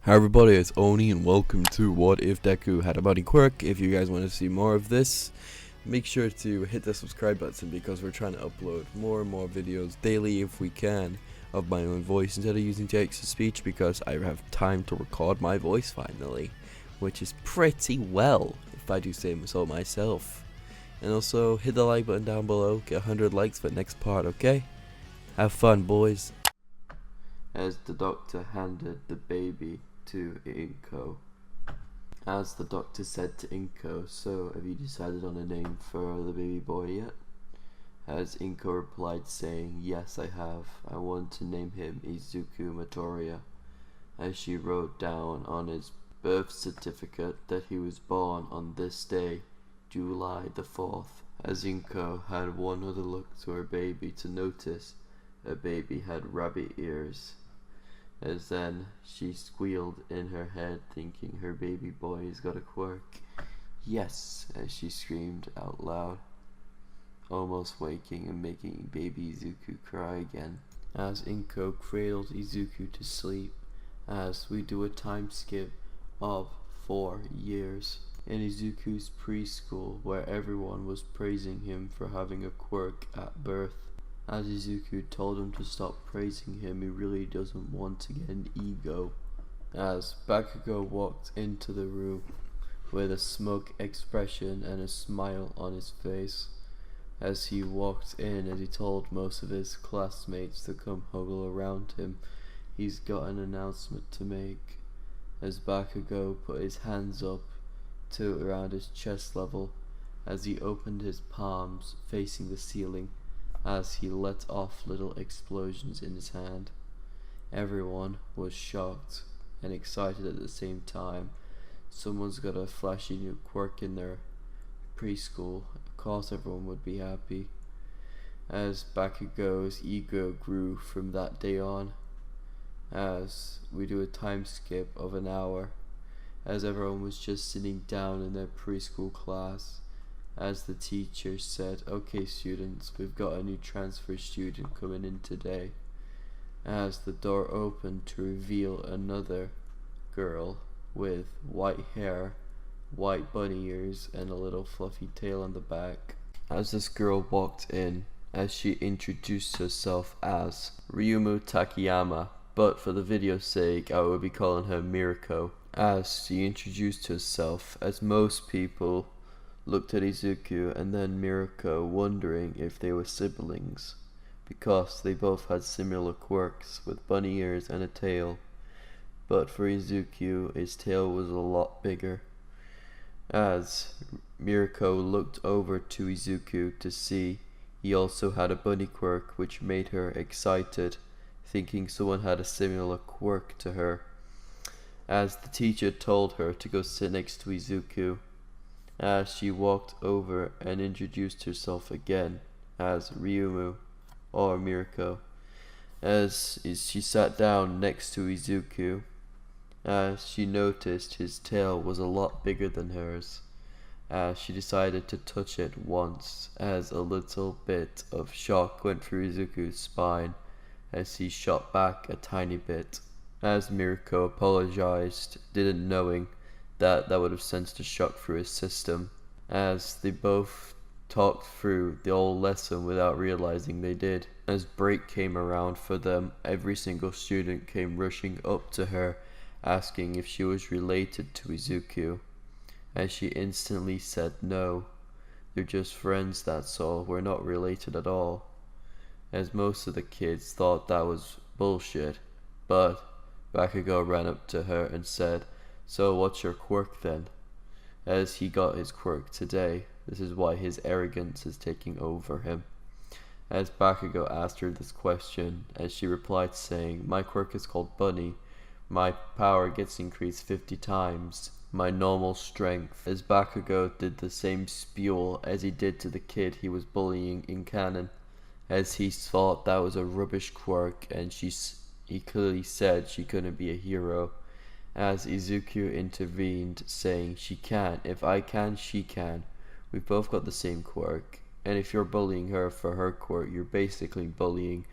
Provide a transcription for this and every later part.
Hi everybody, it's Oni and welcome to What If Deku Had a Bunny Quirk. If you guys want to see more of this, make sure to hit the subscribe button because we're trying to upload more and more videos daily if we can of my own voice instead of using text-to-speech because I have time to record my voice finally, which is pretty well if I do say so myself. And also hit the like button down below, get 100 likes for the next part, okay? Have fun, boys. As the doctor handed the baby to Inko. As the doctor said to Inko, "So, have you decided on a name for the baby boy yet?" As Inko replied saying, "Yes, I have. I want to name him Izuku Motoria." As she wrote down on his birth certificate that he was born on this day, July the 4th. As Inko had one other look to her baby to notice her baby had rabbit ears. As then she squealed in her head, thinking her baby boy's got a quirk. "Yes," as she screamed out loud, almost waking and making baby Izuku cry again. As Inko cradled Izuku to sleep, as we do a time skip of 4 years in Izuku's preschool where everyone was praising him for having a quirk at birth. As Izuku told him to stop praising him, he really doesn't want to get an ego. As Bakugo walked into the room with a smug expression and a smile on his face. As he walked in, as he told most of his classmates to come huddle around him, he's got an announcement to make. As Bakugo put his hands up to around his chest level, as he opened his palms facing the ceiling, as he let off little explosions in his hand. Everyone was shocked and excited at the same time. Someone's got a flashy new quirk in their preschool. Of course everyone would be happy. As Bakugo's ego grew from that day on, as we do a time skip of an hour, as everyone was just sitting down in their preschool class, as the teacher said, "Okay students, we've got a new transfer student coming in today." As the door opened to reveal another girl with white hair, white bunny ears, and a little fluffy tail on the back. As this girl walked in, as she introduced herself as Ryumu Takayama, but for the video's sake I will be calling her Mirko. As she introduced herself, as most people looked at Izuku and then Mirko, wondering if they were siblings, because they both had similar quirks with bunny ears and a tail. But for Izuku, his tail was a lot bigger. As Mirko looked over to Izuku to see he also had a bunny quirk, which made her excited, thinking someone had a similar quirk to her. As the teacher told her to go sit next to Izuku, as she walked over and introduced herself again as Ryumu or Mirko. As she sat down next to Izuku, as she noticed his tail was a lot bigger than hers, as she decided to touch it once, as a little bit of shock went through Izuku's spine as he shot back a tiny bit. As Mirko apologized, didn't knowing that would have sent a shock through his system, as they both talked through the whole lesson without realizing they did. As break came around for them, every single student came rushing up to her, asking if she was related to Izuku, as she instantly said no, they're just friends, that's all, we're not related at all. As most of the kids thought that was bullshit, but Bakugo ran up to her and said, "So what's your quirk then?" As he got his quirk today, this is why his arrogance is taking over him. As Bakugo asked her this question, as she replied saying, "My quirk is called Bunny. My power gets increased 50 times. My normal strength." As Bakugo did the same spiel as he did to the kid he was bullying in canon, as he thought that was a rubbish quirk and he clearly said she couldn't be a hero. As Izuku intervened, saying, "She can. If I can, she can. We've both got the same quirk. And if you're bullying her for her quirk, you're basically bullying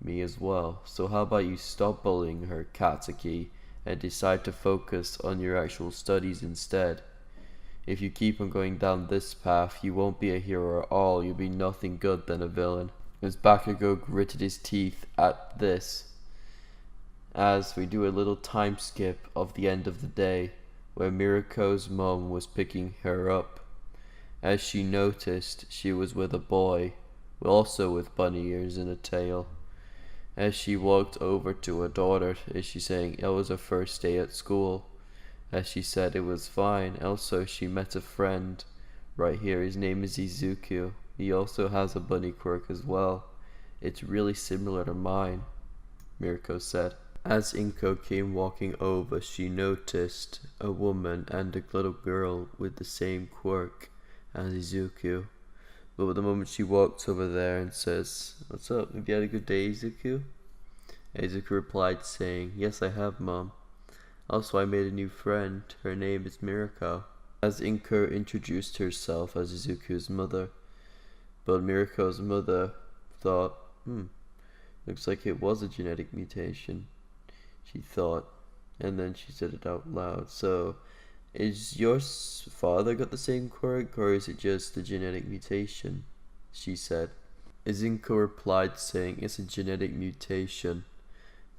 me as well. So how about you stop bullying her, Katsuki, and decide to focus on your actual studies instead. If you keep on going down this path, you won't be a hero at all, you'll be nothing good than a villain. As Bakugo gritted his teeth at this, as we do a little time skip of the end of the day, where Miruko's mom was picking her up. As she noticed, she was with a boy, also with bunny ears and a tail. As she walked over to her daughter, is she saying it was her first day at school. As she said it was fine. Also, she met a friend right here. His name is Izuku. He also has a bunny quirk as well. It's really similar to mine, Miruko said. As Inko came walking over, she noticed a woman and a little girl with the same quirk as Izuku. But the moment she walked over there and says, "What's up? Have you had a good day, Izuku?" Izuku replied saying, "Yes, I have, Mom. Also, I made a new friend. Her name is Miruko." As Inko introduced herself as Izuku's mother, but Miruko's mother thought, looks like it was a genetic mutation, she thought, and then she said it out loud. "So, is your father got the same quirk, or is it just a genetic mutation?" she said. Izuku replied saying, "It's a genetic mutation.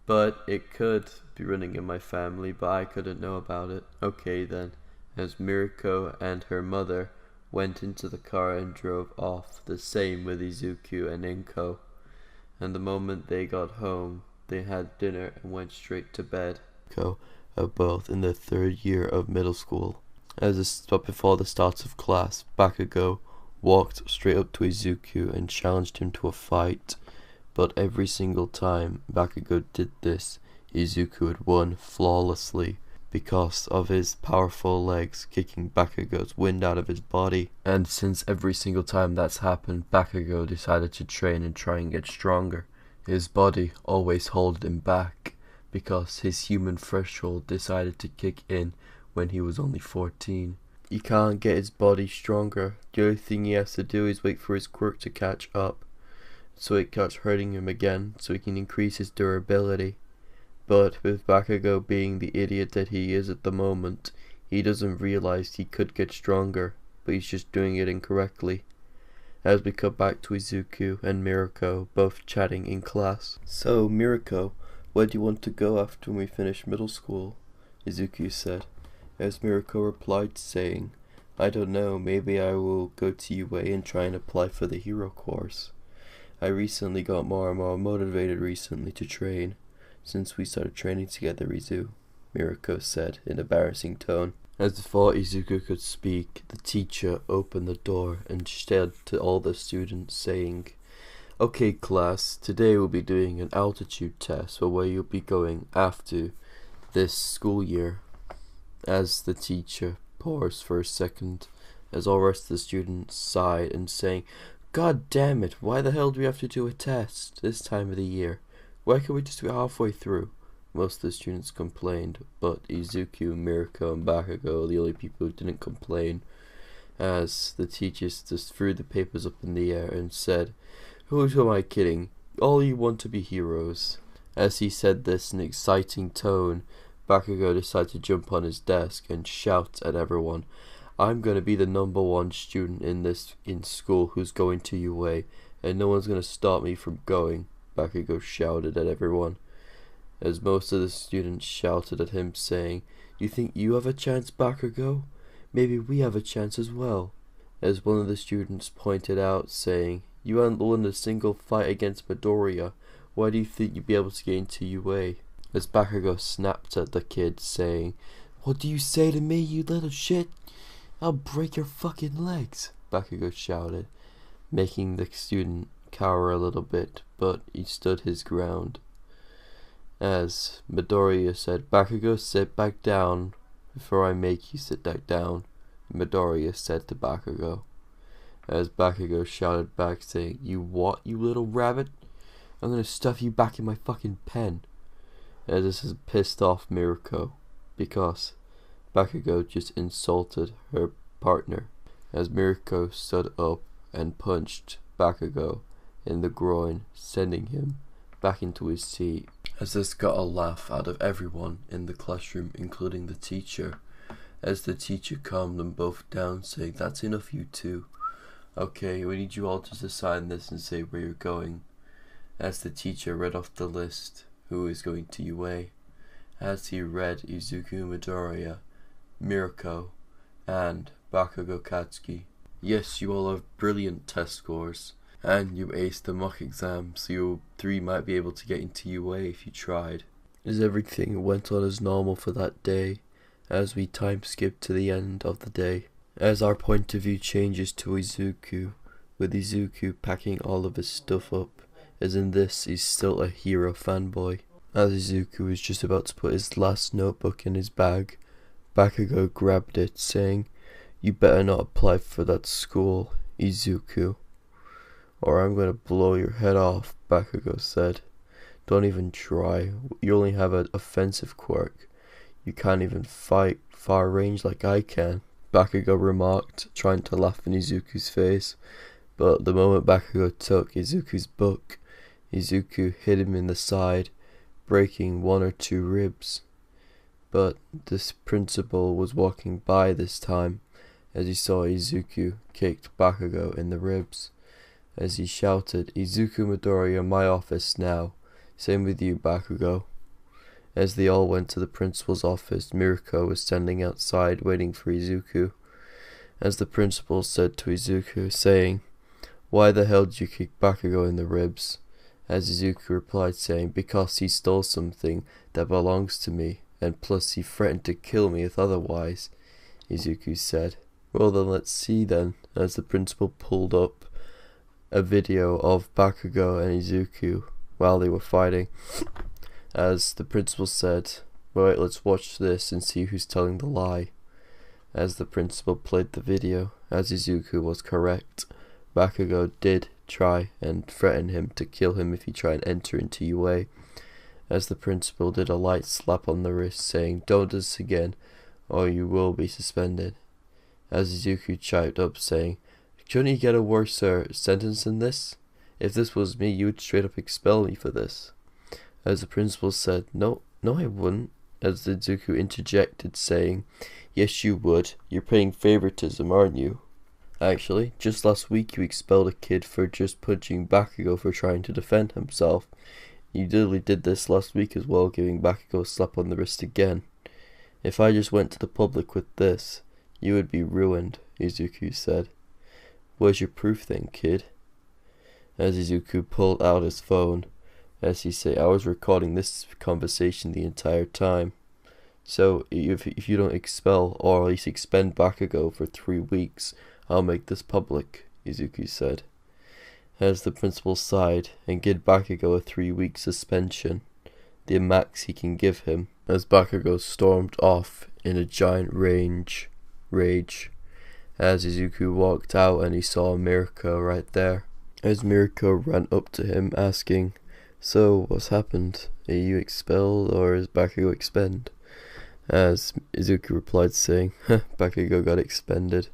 But it could be running in my family, but I couldn't know about it." "Okay then." As Miruko and her mother went into the car and drove off, the same with Izuku and Inko. And the moment they got home, they had dinner and went straight to bed. Are both in their third year of middle school. But before the start of class, Bakugo walked straight up to Izuku and challenged him to a fight. But every single time Bakugo did this, Izuku had won flawlessly because of his powerful legs kicking Bakugo's wind out of his body. And since every single time that's happened, Bakugo decided to train and try and get stronger. His body always held him back because his human threshold decided to kick in when he was only 14. He can't get his body stronger. The only thing he has to do is wait for his quirk to catch up, so it starts hurting him again, so he can increase his durability. But with Bakugo being the idiot that he is at the moment, he doesn't realize he could get stronger, but he's just doing it incorrectly. As we cut back to Izuku and Miruko both chatting in class. "So, Miruko, where do you want to go after we finish middle school?" Izuku said. As Miruko replied saying, "I don't know, maybe I will go to UA and try and apply for the hero course. I recently got more and more motivated to train, since we started training together, Izu," Miruko said in an embarrassing tone. As before Izuku could speak, the teacher opened the door and said to all the students saying, "Okay class, today we'll be doing an altitude test for where you'll be going after this school year." As the teacher paused for a second, as all the rest of the students sighed and saying, "God damn it, why the hell do we have to do a test this time of the year? Why can't we just do it halfway through?" Most of the students complained, but Izuku, Miruko, and Bakugo are the only people who didn't complain, as the teachers just threw the papers up in the air and said, "Who am I kidding? All you want to be heroes." As he said this in an exciting tone, Bakugo decided to jump on his desk and shout at everyone, "I'm going to be the #1 student in school who's going to UA, and no one's going to stop me from going," Bakugo shouted at everyone. As most of the students shouted at him saying, "You think you have a chance, Bakugo? Maybe we have a chance as well." As one of the students pointed out saying, "You haven't won a single fight against Midoriya. Why do you think you'd be able to get into UA?" As Bakugo snapped at the kid saying, "What do you say to me, you little shit? I'll break your fucking legs," Bakugo shouted, making the student cower a little bit, but he stood his ground. As Midoriya said, "Bakugo, sit back down before I make you sit back down," Midoriya said to Bakugo. As Bakugo shouted back saying, "You what, you little rabbit? I'm gonna stuff you back in my fucking pen." As this has pissed off Miruko, because Bakugo just insulted her partner. As Miruko stood up and punched Bakugo in the groin, sending him back into his seat. as this got a laugh out of everyone in the classroom, including the teacher, as the teacher calmed them both down, saying, "That's enough, you two. Okay, we need you all to sign this and say where you're going," as the teacher read off the list who is going to UA. As he read, Izuku Midoriya, Mirko, and Bakugo Katsuki. Yes, you all have brilliant test scores, and you aced the mock exam, so you three might be able to get into UA if you tried. As everything went on as normal for that day, as we time skip to the end of the day, as our point of view changes to Izuku, with Izuku packing all of his stuff up, as in this he's still a hero fanboy. As Izuku was just about to put his last notebook in his bag, Bakugo grabbed it, saying, "You better not apply for that school, Izuku, or I'm gonna blow your head off," Bakugo said. "Don't even try. You only have an offensive quirk. You can't even fight far range like I can," Bakugo remarked, trying to laugh in Izuku's face. But the moment Bakugo took Izuku's book, Izuku hit him in the side, breaking 1 or 2 ribs. But this principal was walking by this time, as he saw Izuku kicked Bakugo in the ribs, as he shouted, "Izuku Midoriya, my office now. Same with you, Bakugo." As they all went to the principal's office, Mirko was standing outside waiting for Izuku, as the principal said to Izuku, saying, "Why the hell did you kick Bakugo in the ribs?" As Izuku replied, saying, "Because he stole something that belongs to me, and plus he threatened to kill me if otherwise," Izuku said. "Well then, let's see then," as the principal pulled up a video of Bakugo and Izuku while they were fighting. As the principal said, "Right, let's watch this and see who's telling the lie." As the principal played the video, as Izuku was correct, Bakugo did try and threaten him to kill him if he tried and enter into UA, as the principal did a light slap on the wrist, saying, "Don't do this again, or you will be suspended." As Izuku chirped up, saying, "Couldn't you get a worse sentence than this? If this was me, you would straight up expel me for this." As the principal said, No, I wouldn't," as Izuku interjected, saying, "Yes, you would. You're playing favoritism, aren't you? Actually, just last week you expelled a kid for just punching Bakugo for trying to defend himself. You literally did this last week as well, giving Bakugo a slap on the wrist again. If I just went to the public with this, you would be ruined," Izuku said. "Where's your proof then, kid?" As Izuku pulled out his phone, as he said, "I was recording this conversation the entire time. So if you don't expel or at least expend Bakugo for 3 weeks, I'll make this public," Izuku said. As the principal sighed and gave Bakugo a 3-week suspension, the max he can give him, as Bakugo stormed off in a giant rage. As Izuku walked out and he saw Mirko right there, as Mirko ran up to him asking, "So, what's happened? Are you expelled or is Bakugo expend?" As Izuku replied, saying, "Bakugo got expended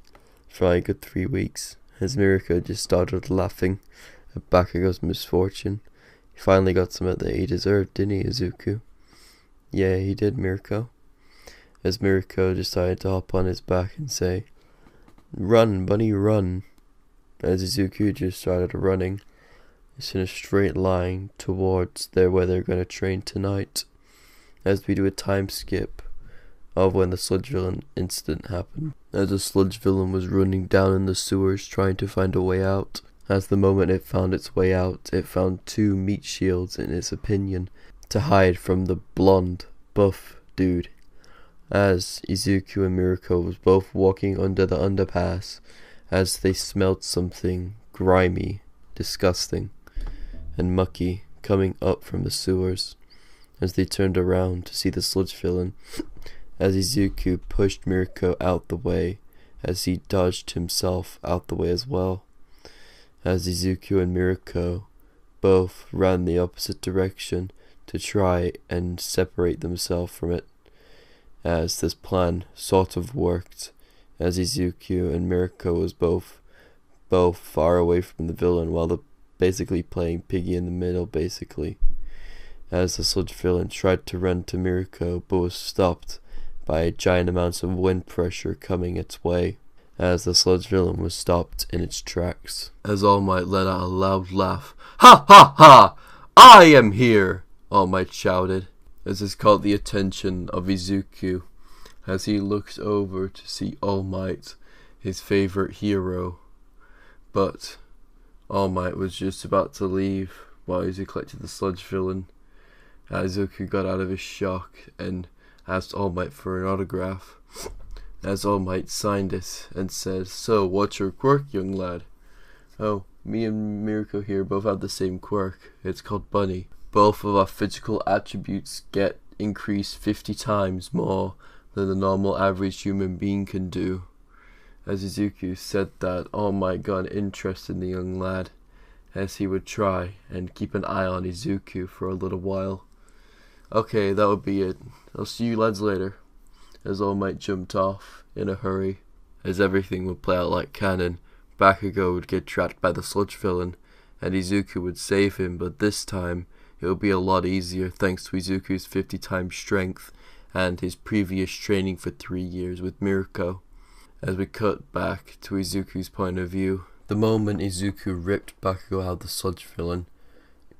for a good 3 weeks." As Mirko just started laughing at Bakugo's misfortune. "He finally got something that he deserved, didn't he, Izuku?" "Yeah, he did, Mirko." As Mirko decided to hop on his back and say, "Run, bunny, run." As Izuku just started running, it's in a straight line towards where they're going to train tonight, as we do a time skip of when the sludge villain incident happened. As the sludge villain was running down in the sewers trying to find a way out, as the moment it found its way out, it found 2 meat shields in its opinion to hide from the blonde, buff dude. As Izuku and Mirko was both walking under the underpass, as they smelled something grimy, disgusting, and mucky coming up from the sewers, as they turned around to see the sludge villain, as Izuku pushed Mirko out the way, as he dodged himself out the way as well, as Izuku and Mirko both ran the opposite direction to try and separate themselves from it, as this plan sort of worked, as Izuku and Mirko was both far away from the villain while basically playing piggy in the middle basically. as the sludge villain tried to run to Mirko but was stopped by giant amounts of wind pressure coming its way, as the sludge villain was stopped in its tracks. As All Might let out a loud laugh. "Ha ha ha! I am here!" All Might shouted, as this caught the attention of Izuku, as he looked over to see All Might, his favorite hero. But All Might was just about to leave while Izuku collected the sludge villain. Izuku got out of his shock and asked All Might for an autograph, as All Might signed it and said, "So, what's your quirk, young lad?" "Oh, me and Mirko here both have the same quirk. It's called Bunny. Both of our physical attributes get increased 50 times more than the normal average human being can do." As Izuku said that, All Might got an interest in the young lad, as he would try and keep an eye on Izuku for a little while. "Okay, that would be it. I'll see you lads later," as All Might jumped off in a hurry. As everything would play out like canon, Bakugo would get trapped by the sludge villain, and Izuku would save him, but this time it would be a lot easier thanks to Izuku's 50 times strength and his previous training for 3 years with Mirko. As we cut back to Izuku's point of view, the moment Izuku ripped Bakugo out of the sludge villain,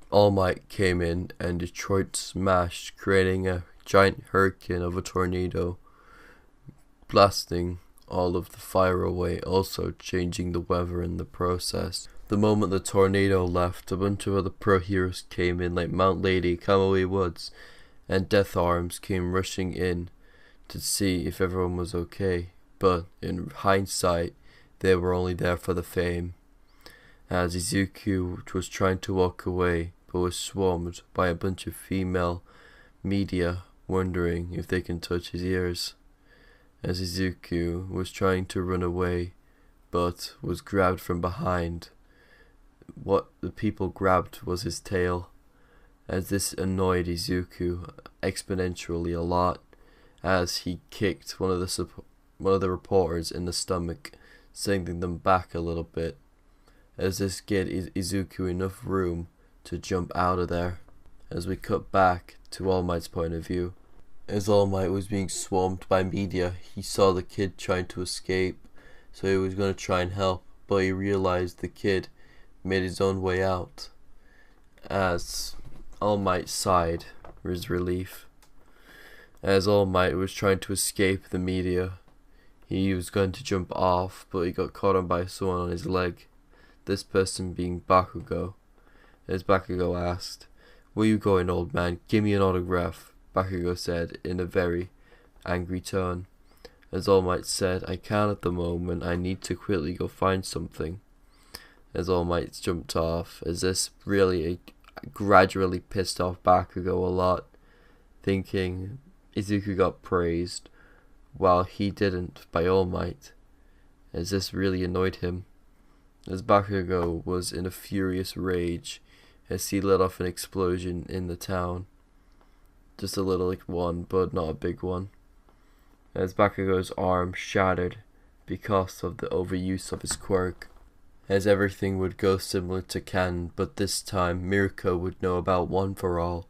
All Might came in and Detroit smashed, creating a giant hurricane of a tornado, blasting all of the fire away, also changing the weather in the process. The moment the tornado left, a bunch of other pro heroes came in like Mount Lady, Kamui Woods, and Death Arms came rushing in to see if everyone was okay, but in hindsight, they were only there for the fame. As Izuku was trying to walk away, but was swarmed by a bunch of female media wondering if they can touch his ears. As Izuku was trying to run away, but was grabbed from behind. What the people grabbed was his tail, as this annoyed Izuku exponentially a lot, as he kicked one of the reporters in the stomach, sending them back a little bit, as this gave Izuku enough room to jump out of there. As we cut back to All Might's point of view, as All Might was being swarmed by media, he saw the kid trying to escape, so he was going to try and help, but he realized the kid made his own way out. As All Might sighed his relief. As All Might was trying to escape the media, he was going to jump off, but he got caught on by someone on his leg, this person being Bakugo. As Bakugo asked, "Where you going, old man? Give me an autograph," Bakugo said in a very angry tone. As All Might said, "I can't at the moment, I need to quickly go find something." As All Might jumped off, as this really gradually pissed off Bakugo a lot, thinking Izuku got praised while he didn't by All Might, as this really annoyed him. As Bakugo was in a furious rage, as he let off an explosion in the town. Just a little one, but not a big one. As Bakugo's arm shattered because of the overuse of his quirk. As everything would go similar to canon, but this time Mirko would know about One for All.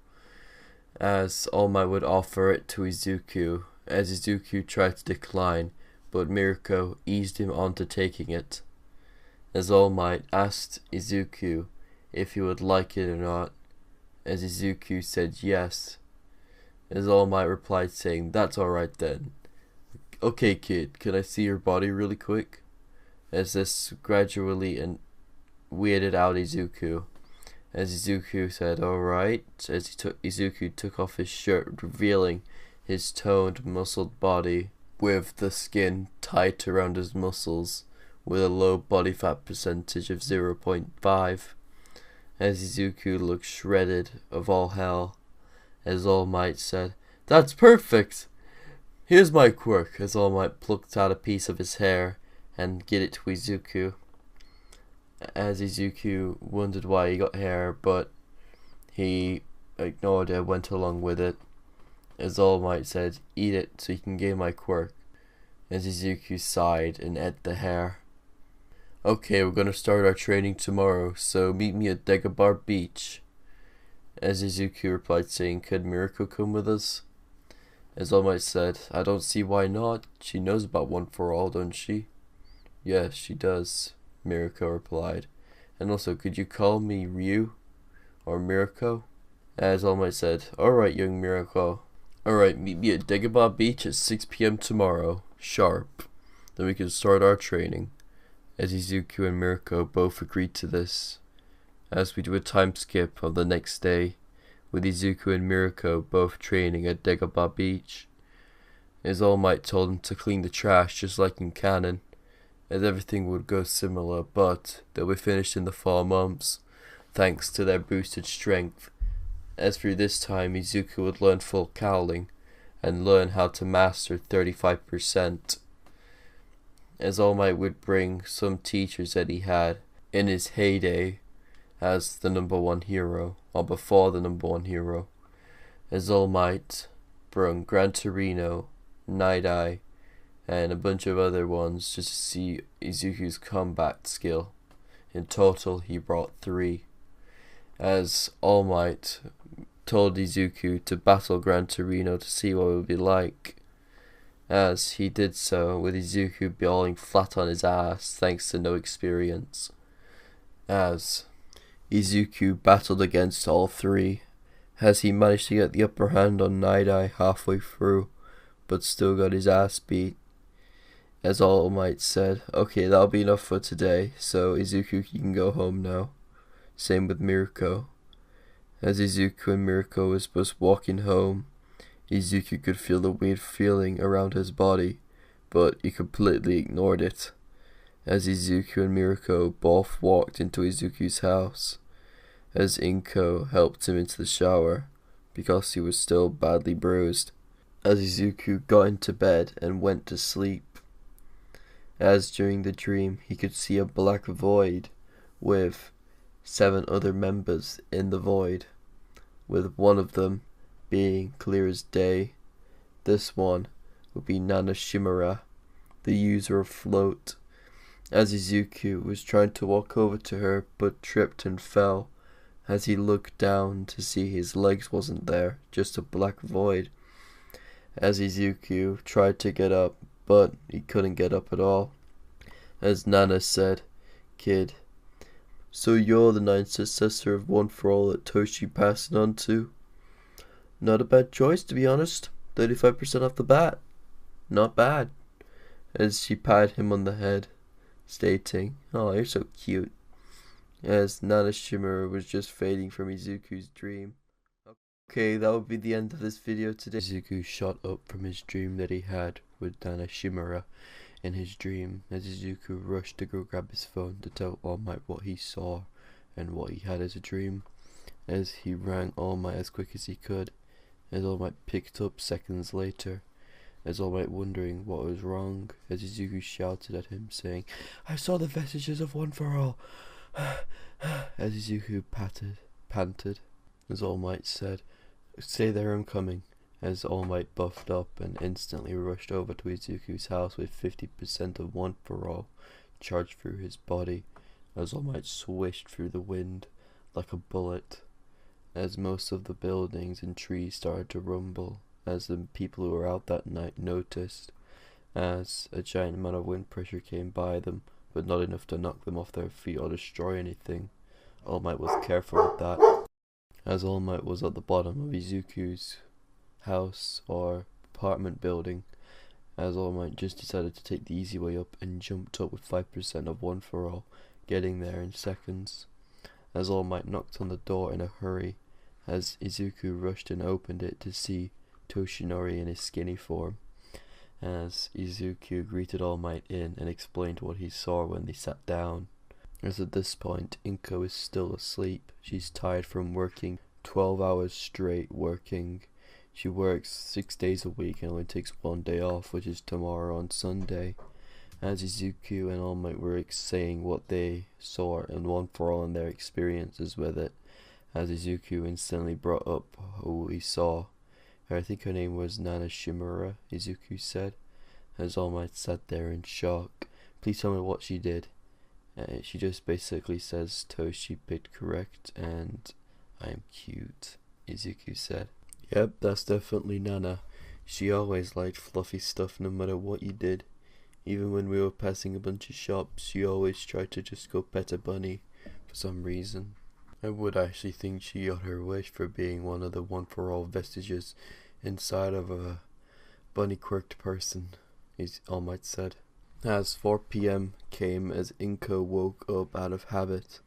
As All Might would offer it to Izuku, as Izuku tried to decline, but Mirko eased him onto taking it. As All Might asked Izuku if he would like it or not, as Izuku said yes, as All Might replied saying, "That's alright then. Okay kid, can I see your body really quick?" As this gradually weirded out Izuku, as Izuku said alright, as Izuku took off his shirt, revealing his toned, muscled body with the skin tight around his muscles with a low body fat percentage of 0.5. As Izuku looked shredded of all hell, as All Might said, "That's perfect! Here's my quirk," as All Might plucked out a piece of his hair and gave it to Izuku. As Izuku wondered why he got hair, but he ignored it, went along with it. As All Might said, "Eat it so you can gain my quirk." As Izuku sighed and ate the hair. "Okay, we're gonna start our training tomorrow, so meet me at Dagobah Beach." As Izuku replied saying, "Could Mirako come with us?" As All Might said, "I don't see why not. She knows about One for All, don't she?" "Yes, she does," Mirako replied. "And also, could you call me Ryu? Or Mirako?" As All Might said, "Alright, young Mirako. Alright, meet me at Dagobah Beach at 6 p.m. tomorrow, sharp. Then we can start our training." As Izuku and Mirako both agreed to this. As we do a time skip of the next day, with Izuku and Mirako both training at Dagobah Beach. As All Might told him to clean the trash just like in canon, as everything would go similar, but they'll be finished in the fall months, thanks to their boosted strength. As through this time Izuku would learn full cowling, and learn how to master 35%. As All Might would bring some teachers that he had in his heyday as the #1 hero, or before the #1 hero. As All Might brung Gran Torino, Night Eye, and a bunch of other ones just to see Izuku's combat skill. In total, he brought 3. As All Might told Izuku to battle Gran Torino to see what it would be like. As he did so, with Izuku falling flat on his ass thanks to no experience. As Izuku battled against all 3, as he managed to get the upper hand on Night Eye halfway through, but still got his ass beat. As All Might said, "Okay, that'll be enough for today, so Izuku, you can go home now." Same with Mirako. As Izuku and Mirako was just walking home, Izuku could feel the weird feeling around his body, but he completely ignored it. As Izuku and Mirako both walked into Izuku's house, as Inko helped him into the shower, because he was still badly bruised. As Izuku got into bed and went to sleep. As during the dream he could see a black void, with 7 other members in the void, with one of them being clear as day. This one would be Nana Shimura, the user of Float. As Izuku was trying to walk over to her but tripped and fell, as he looked down to see his legs wasn't there, just a black void. As Izuku tried to get up, but he couldn't get up at all. As Nana said, "Kid, so you're the 9th successor of One for All that Toshi passed on to? Not a bad choice, to be honest. 35% off the bat. Not bad." As she patted him on the head, stating, "Oh, you're so cute." As Nana Shimura was just fading from Izuku's dream. Okay, that would be the end of this video today. Izuku shot up from his dream that he had with Nana Shimura in his dream, as Izuku rushed to go grab his phone to tell All Might what he saw and what he had as a dream. As he rang All Might as quick as he could, as All Might picked up seconds later, as All Might wondering what was wrong, as Izuku shouted at him saying, "I saw the vestiges of One for All." As Izuku panted, as All Might said, "Stay there, I'm coming." As All Might buffed up and instantly rushed over to Izuku's house with 50% of One for All charged through his body, as All Might swished through the wind like a bullet, as most of the buildings and trees started to rumble, as the people who were out that night noticed, as a giant amount of wind pressure came by them, but not enough to knock them off their feet or destroy anything. All Might was careful with that, as All Might was at the bottom of Izuku's house or apartment building, as All Might just decided to take the easy way up and jumped up with 5% of One for All, getting there in seconds. As All Might knocked on the door in a hurry, as Izuku rushed and opened it to see Toshinori in his skinny form, as Izuku greeted All Might in and explained what he saw when they sat down. As at this point Inko is still asleep. She's tired from working 12 hours straight working. She works 6 days a week and only takes 1 day off, which is tomorrow on Sunday. As Izuku and All Might were saying what they saw and One for All and their experiences with it, as Izuku instantly brought up who he saw. I think her name was Nana Shimura, Izuku said, as All Might sat there in shock. "Please tell me what she did." She just basically says Toshi picked correct, and I'm cute, Izuku said. Yep, that's definitely Nana. She always liked fluffy stuff no matter what you did. Even when we were passing a bunch of shops, she always tried to just go pet a bunny for some reason. I would actually think she got her wish for being one of the one-for-all vestiges inside of a Bunny Quirked person, All Might said. As 4 p.m. came as Inko woke up out of habit.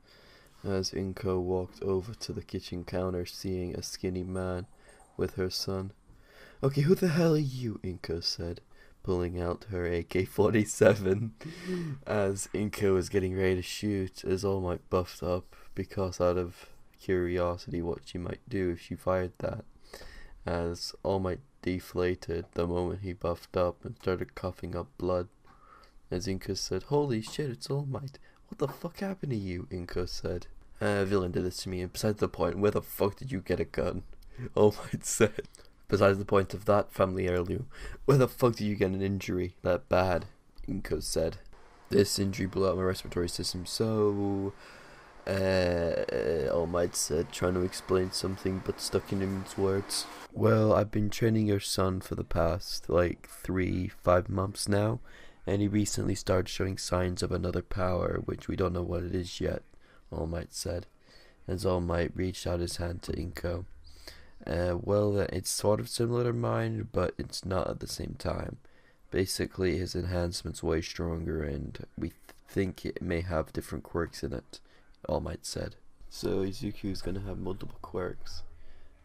As Inko walked over to the kitchen counter, seeing a skinny man with her son. "Okay, who the hell are you?" Inko said, pulling out her AK-47. As Inko was getting ready to shoot, as All Might buffed up, because out of curiosity what she might do if she fired that. As All Might deflated the moment he buffed up and started coughing up blood. As Inko said, "Holy shit, it's All Might. What the fuck happened to you?" Inko said. "Villain did this to me, and besides the point, where the fuck did you get a gun?" All Might said. "Besides the point of that family heirloom, where the fuck did you get an injury that bad?" Inko said. "This injury blew out my respiratory system, so..." All Might said, trying to explain something but stuck in his words. "Well, I've been training your son for the past, 3-5 months now, and he recently started showing signs of another power, which we don't know what it is yet," All Might said, as All Might reached out his hand to Inko. Well, it's sort of similar to mine, but it's not at the same time. Basically, his enhancement's way stronger, and we think it may have different quirks in it," All Might said. "So Izuku's gonna have multiple quirks?"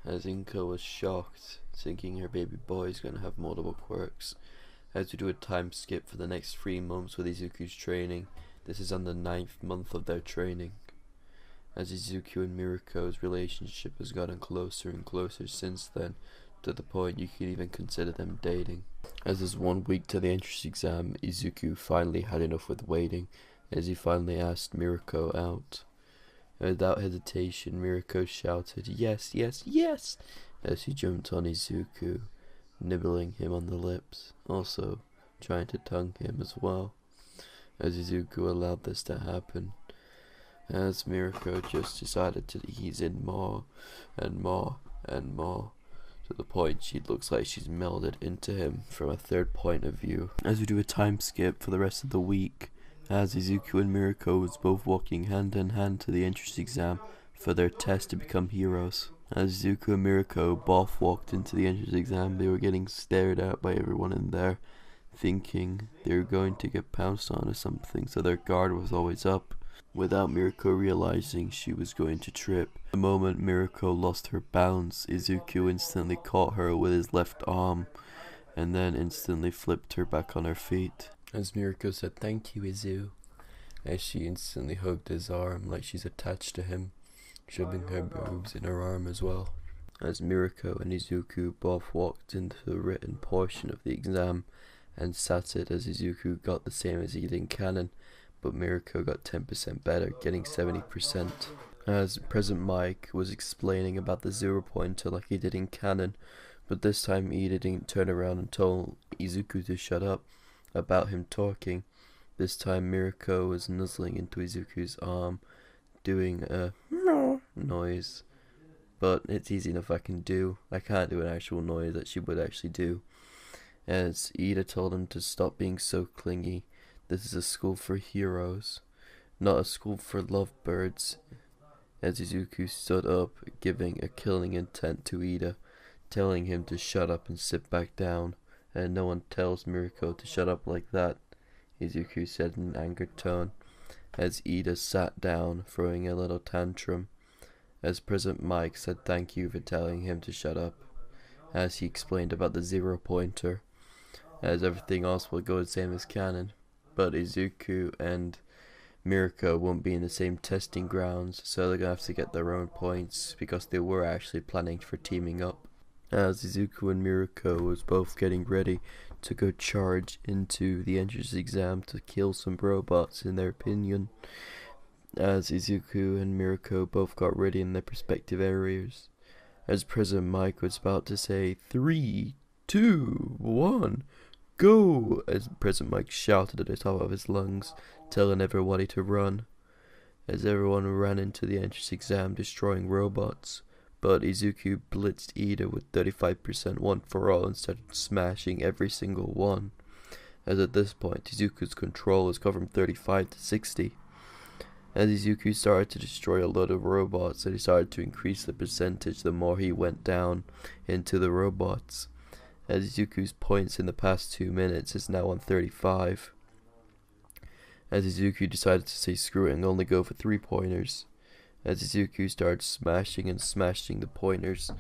As Inko was shocked, thinking her baby boy is gonna have multiple quirks. As we do a time skip for the next 3 months with Izuku's training. This is on the 9th month of their training. As Izuku and Miruko's relationship has gotten closer and closer since then, to the point you could even consider them dating. As is 1 week to the entrance exam, Izuku finally had enough with waiting, as he finally asked Miruko out. Without hesitation, Miruko shouted, "Yes, yes, yes!" as he jumped on Izuku, nibbling him on the lips, also trying to tongue him as well. As Izuku allowed this to happen, as Miruko just decided to ease in more and more and more, to the point she looks like she's melded into him from a third point of view. As we do a time skip for the rest of the week, as Izuku and Miruko was both walking hand in hand to the entrance exam for their test to become heroes. As Izuku and Miruko both walked into the entrance exam, they were getting stared at by everyone in there, thinking they were going to get pounced on or something, so their guard was always up, without Miruko realizing she was going to trip. The moment Miruko lost her balance, Izuku instantly caught her with his left arm, and then instantly flipped her back on her feet. As Miruko said, "Thank you, Izu," as she instantly hugged his arm like she's attached to him, shoving her boobs in her arm as well. As Miruko and Izuku both walked into the written portion of the exam and sat it, as Izuku got the same as he did in canon, but Miruko got 10% better, getting 70%. As President Mike was explaining about the 0-pointer like he did in canon, but this time Ida didn't turn around and told Izuku to shut up about him talking. This time Miruko was nuzzling into Izuku's arm, doing a noise, but it's easy enough I can do. I can't do an actual noise that she would actually do. As Ida told him to stop being so clingy. This is a school for heroes, not a school for lovebirds. As Izuku stood up, giving a killing intent to Ida, telling him to shut up and sit back down, and no one tells Miruko to shut up like that, Izuku said in an angered tone, as Ida sat down, throwing a little tantrum. As President Mike said thank you for telling him to shut up, as he explained about the 0-pointer, as everything else will go the same as canon, but Izuku and Miruko won't be in the same testing grounds, so they're gonna have to get their own points, because they were actually planning for teaming up. As Izuku and Miruko was both getting ready to go charge into the entrance exam to kill some robots in their opinion, as Izuku and Miruko both got ready in their respective areas, as President Mike was about to say 3, 2, 1, go, as President Mike shouted at the top of his lungs, telling everybody to run, as everyone ran into the entrance exam destroying robots. But Izuku blitzed Ida with 35% one for all and started smashing every single one, as at this point Izuku's control was gone from 35 to 60. As Izuku started to destroy a lot of robots, and he started to increase the percentage the more he went down into the robots, as Izuku's points in the past 2 minutes is now on 35. As Izuku decided to say screw it and only go for 3-pointers. As Izuku started smashing and smashing the pointers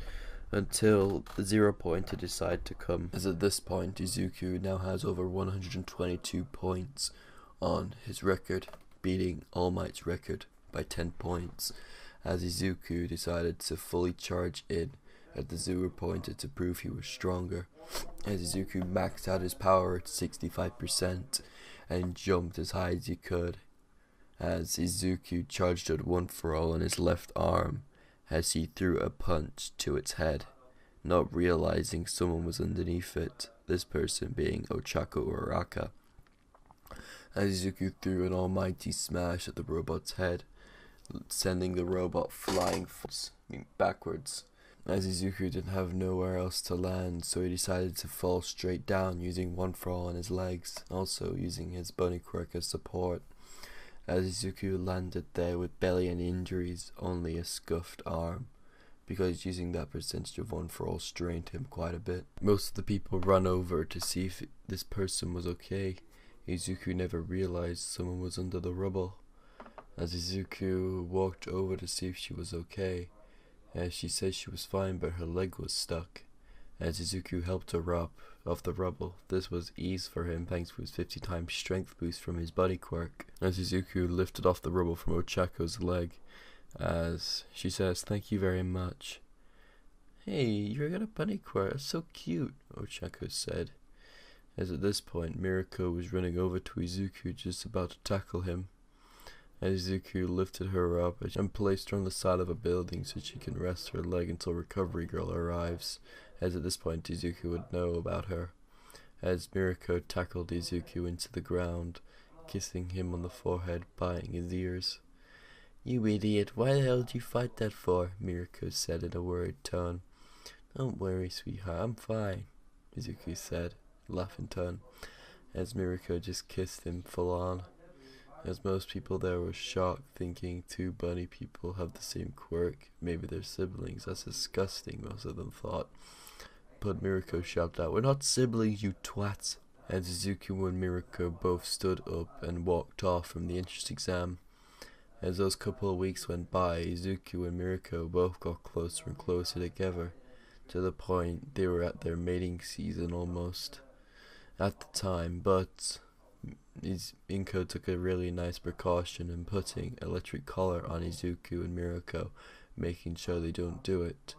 until the 0-pointer decided to come. As at this point, Izuku now has over 122 points on his record, beating All Might's record by 10 points. As Izuku decided to fully charge in at the 0-pointer to prove he was stronger. As Izuku maxed out his power at 65% and jumped as high as he could. As Izuku charged at one for all on his left arm as he threw a punch to its head, not realizing someone was underneath it, this person being Ochako Uraraka. As Izuku threw an almighty smash at the robot's head, sending the robot flying backwards. As Izuku didn't have nowhere else to land, so he decided to fall straight down using one for all on his legs, also using his Bunny Quirk as support. As Izuku landed there with barely any injuries, only a scuffed arm, because using that percentage of one for all strained him quite a bit. Most of the people ran over to see if this person was okay. Izuku never realized someone was under the rubble. As Izuku walked over to see if she was okay, as she said she was fine but her leg was stuck. As Izuku helped her up off the rubble, this was ease for him thanks to his 50 times strength boost from his Bunny Quirk. As Izuku lifted off the rubble from Ochako's leg, as she says, "Thank you very much." "Hey, you got a Bunny Quirk, that's so cute," Ochako said. As at this point, Mirako was running over to Izuku, just about to tackle him. As Izuku lifted her up and placed her on the side of a building so she can rest her leg until Recovery Girl arrives, as at this point Izuku would know about her. As Mirako tackled Izuku into the ground, kissing him on the forehead, biting his ears. "You idiot, why the hell did you fight that for?" Mirako said in a worried tone. "Don't worry, sweetheart, I'm fine," Izuku said, laughing tone, as Mirako just kissed him full on. As most people there were shocked, thinking 2 bunny people have the same quirk, maybe they're siblings. That's disgusting, most of them thought. But Mirako shouted out, "We're not siblings, you twats!" As Izuku and Mirako both stood up and walked off from the entrance exam. As those couple of weeks went by, Izuku and Mirako both got closer and closer together, to the point they were at their mating season almost at the time, but Inko took a really nice precaution in putting electric collar on Izuku and Mirako, making sure they don't do it.